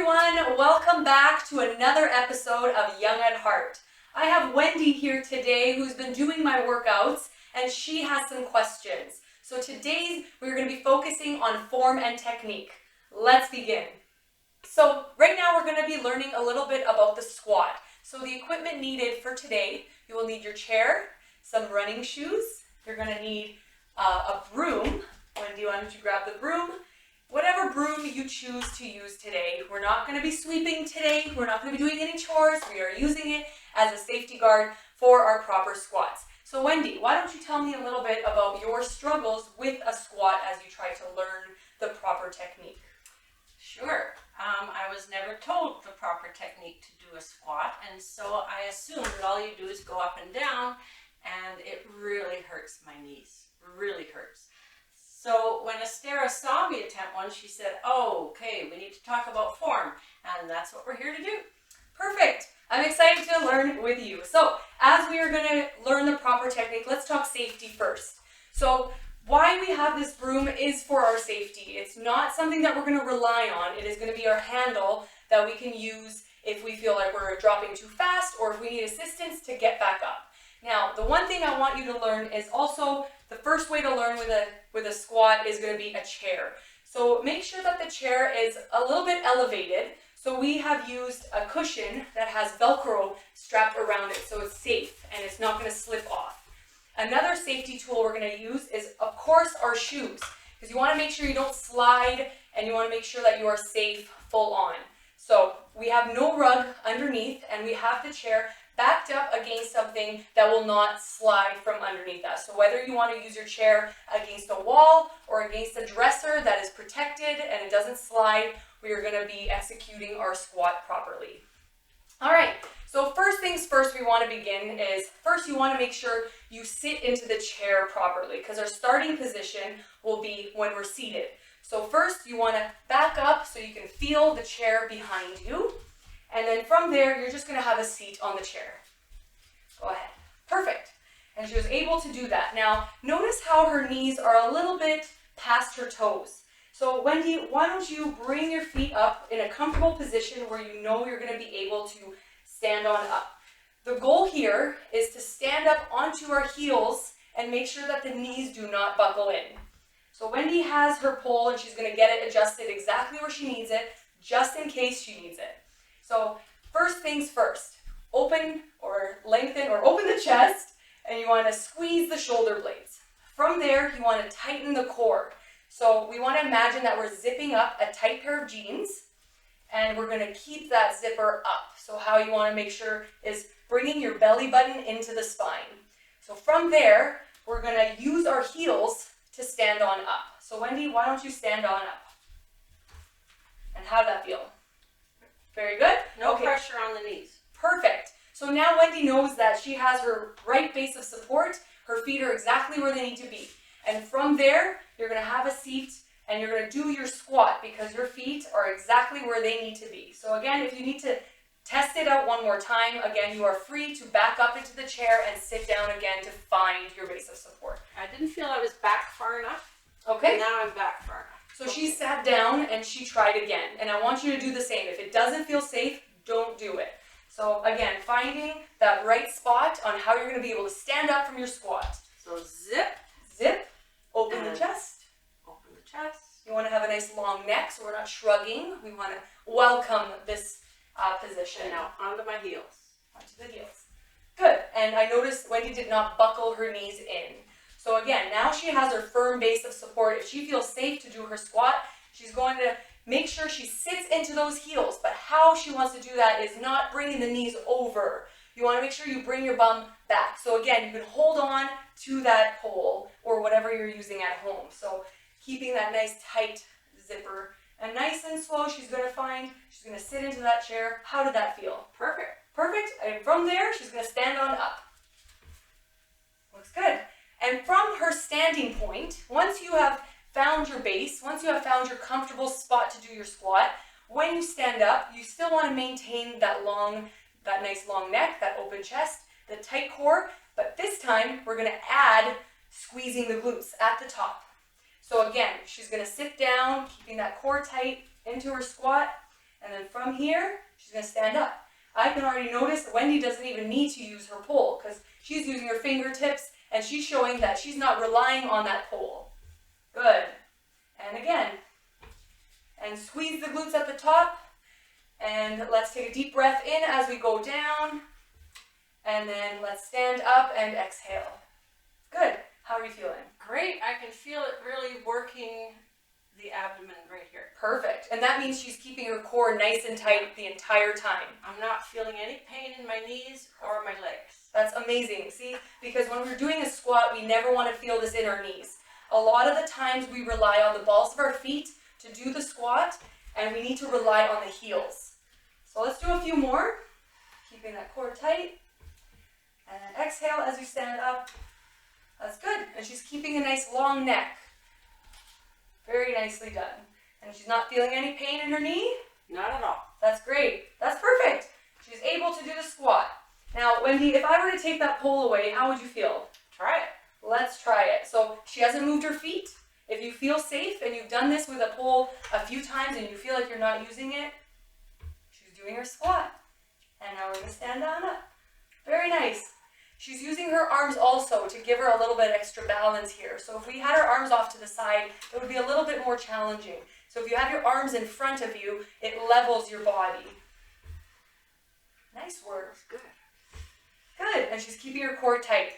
everyone, welcome back to another episode of Young at Heart. I have Wendy here today who's been doing my workouts and she has some questions. So today we're going to be focusing on form and technique. Let's begin. So right now we're going to be learning a little bit about the squat. So the equipment needed for today, you will need your chair, some running shoes, you're going to need a broom. Wendy, why don't you grab the broom? Whatever broom you choose to use today. We're not going to be sweeping today. We're not going to be doing any chores. We are using it as a safety guard for our proper squats. So Wendy, why don't you tell me a little bit about your struggles with a squat as you try to learn the proper technique? Sure. I was never told the proper technique to do a squat, and so I assumed that all you do is go up and down, and it really hurts my knees. Really hurts. So when Estera saw me attempt one, she said, "Oh, okay, we need to talk about form," and that's what we're here to do. Perfect. I'm excited to learn with you. So as we are going to learn the proper technique, let's talk safety first. So why we have this broom is for our safety. It's not something that we're going to rely on. It is going to be our handle that we can use if we feel like we're dropping too fast or if we need assistance to get back up. Now, the one thing I want you to learn is also the first way to learn with a squat is going to be a chair. So make sure that the chair is a little bit elevated. So we have used a cushion that has Velcro strapped around it so it's safe and it's not going to slip off. Another safety tool we're going to use is, of course, our shoes, because you want to make sure you don't slide and you want to make sure that you are safe full on. So we have no rug underneath and we have the chair backed up against something that will not slide from underneath us. So whether you want to use your chair against a wall or against a dresser that is protected and it doesn't slide, we are going to be executing our squat properly. All right, so first things first we want to begin is, first you want to make sure you sit into the chair properly because our starting position will be when we're seated. So first you want to back up so you can feel the chair behind you. And then from there, you're just going to have a seat on the chair. Go ahead. Perfect. And she was able to do that. Now, notice how her knees are a little bit past her toes. So Wendy, why don't you bring your feet up in a comfortable position where you know you're going to be able to stand on up. The goal here is to stand up onto our heels and make sure that the knees do not buckle in. So Wendy has her pole and she's going to get it adjusted exactly where she needs it, just in case she needs it. So first things first, open or lengthen or open the chest and you want to squeeze the shoulder blades. From there, you want to tighten the core. So we want to imagine that we're zipping up a tight pair of jeans and we're going to keep that zipper up. So how you want to make sure is bringing your belly button into the spine. So from there, we're going to use our heels to stand on up. So Wendy, why don't you stand on up? And how'd that feel? Very good. No pressure on the knees. Perfect. So now Wendy knows that she has her right base of support. Her feet are exactly where they need to be. And from there, you're going to have a seat and you're going to do your squat because your feet are exactly where they need to be. So again, if you need to test it out one more time, again, you are free to back up into the chair and sit down again to find your base of support. I didn't feel I was back far enough. Okay. Now I'm back far enough. So she sat down and she tried again. And I want you to do the same. If it doesn't feel safe, don't do it. So again, finding that right spot on how you're going to be able to stand up from your squat. So zip. Zip. Open the chest. Open the chest. You want to have a nice long neck so we're not shrugging. We want to welcome this position. Now onto my heels. Onto the heels. Good. And I noticed Wendy did not buckle her knees in. So again, now she has her firm base of support. If she feels safe to do her squat, she's going to make sure she sits into those heels. But how she wants to do that is not bringing the knees over. You want to make sure you bring your bum back. So again, you can hold on to that pole or whatever you're using at home. So keeping that nice tight zipper. And nice and slow, she's going to sit into that chair. How did that feel? Perfect. Perfect. And from there, she's going to stand on up. Looks good. And from her standing point, once you have found your base, once you have found your comfortable spot to do your squat, when you stand up, you still want to maintain that nice long neck, that open chest, the tight core, but this time we're going to add squeezing the glutes at the top. So again, she's going to sit down, keeping that core tight into her squat, and then then from here, she's going to stand up. I can already notice Wendy doesn't even need to use her pole because she's using her fingertips and she's showing that she's not relying on that pole. Good. And again. And squeeze the glutes at the top. And let's take a deep breath in as we go down. And then let's stand up and exhale. Good. How are you feeling? Great. I can feel it really working the abdomen right here. Perfect. And that means she's keeping her core nice and tight the entire time. I'm not feeling any pain in my knees or my legs. That's amazing. See, because when we're doing a squat, we never want to feel this in our knees. A lot of the times we rely on the balls of our feet to do the squat, and we need to rely on the heels. So let's do a few more, keeping that core tight. And exhale as you stand up. That's good. And she's keeping a nice long neck. Very nicely done. And she's not feeling any pain in her knee? Not at all. That's great. That's perfect. She's able to do the squat. Now, Wendy, if I were to take that pole away, how would you feel? Try it. Let's try it. So she hasn't moved her feet. If you feel safe and you've done this with a pole a few times and you feel like you're not using it, she's doing her squat. And now we're going to stand down up. Very nice. She's using her arms also to give her a little bit extra balance here. So if we had her arms off to the side, it would be a little bit more challenging. So if you have your arms in front of you, it levels your body. Nice work. Good. Good. And she's keeping her core tight.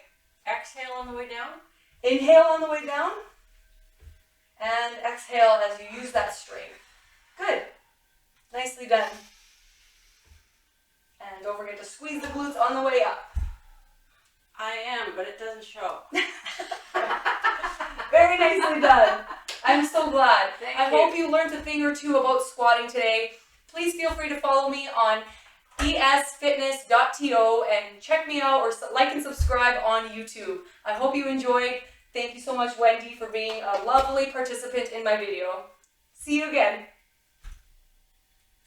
Exhale on the way down. Inhale on the way down. And exhale as you use that strength. Good. Nicely done. And don't forget to squeeze the glutes on the way up. I am, but it doesn't show. Very nicely done. I'm so glad. Thank hope you learned a thing or two about squatting today. Please feel free to follow me on esfitness.to and check me out or like and subscribe on YouTube. I hope you enjoyed. Thank you so much, Wendy, for being a lovely participant in my video. See you again.